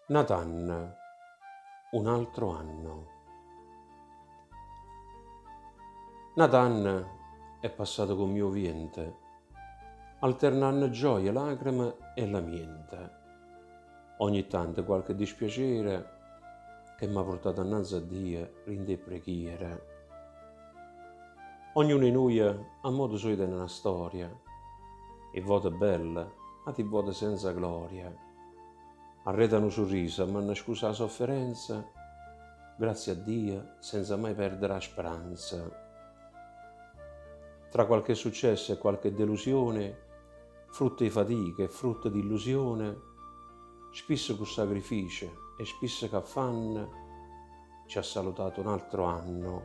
Nathan, un altro anno. Nathan è passato con mio viente, alternando gioie, lacrime e lamente. Ogni tanto qualche dispiacere che m'ha portato innanzi a Dio rinde preghiere. Ognuno di noi ha modo suo nella storia, e voto belle, ma ti voto senza gloria. Arredano sorriso, ma scusa la sofferenza, grazie a Dio, senza mai perdere la speranza. Tra qualche successo e qualche delusione, frutto di fatica e frutto di illusione, spesso con sacrificio e spesso che affanno, ci ha salutato un altro anno.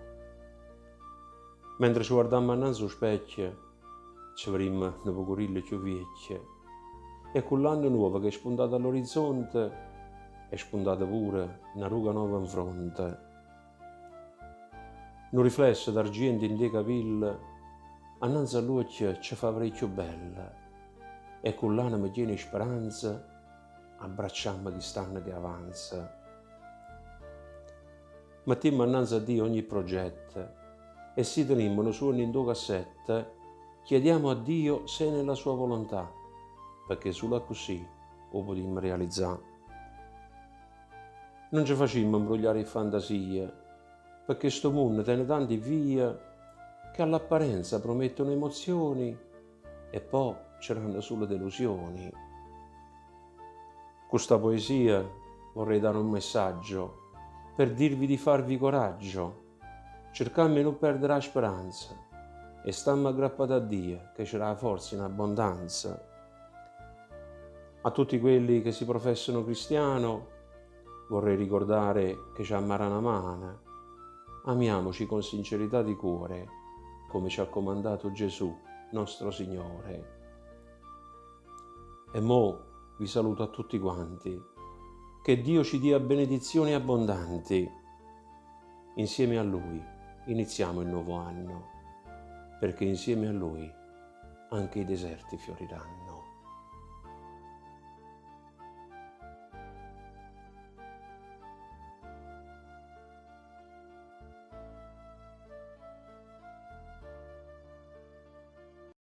Mentre ci guardammo innanzi allo specchio, ci vedemmo dopo gorille più vecchie, e con l'anno nuovo che è spuntato all'orizzonte, è spuntata pure una ruga nuova in fronte. Un riflesso d'argento in dei capelli, annanzi all'occhio ci fa parecchio bella, e con l'anima piena di speranza abbracciamo chi stanno che avanza. Mettiamo innanzi a Dio ogni progetto e si teniamo un suono in due cassette, chiediamo a Dio se è nella sua volontà, perché solo così lo potremmo realizzare. Non ci facciamo imbrogliare in fantasie, perché sto mondo tiene tante vie che all'apparenza promettono emozioni e poi c'erano solo delusioni. Questa poesia vorrei dare un messaggio per dirvi di farvi coraggio, cercando di non perdere la speranza e stammo aggrappati a Dio che c'era la forza in abbondanza. A tutti quelli che si professano cristiano vorrei ricordare che ci amarà una mano, amiamoci con sincerità di cuore come ci ha comandato Gesù, nostro Signore. E mo vi saluto a tutti quanti, che Dio ci dia benedizioni abbondanti. Insieme a Lui iniziamo il nuovo anno, perché insieme a Lui anche i deserti fioriranno.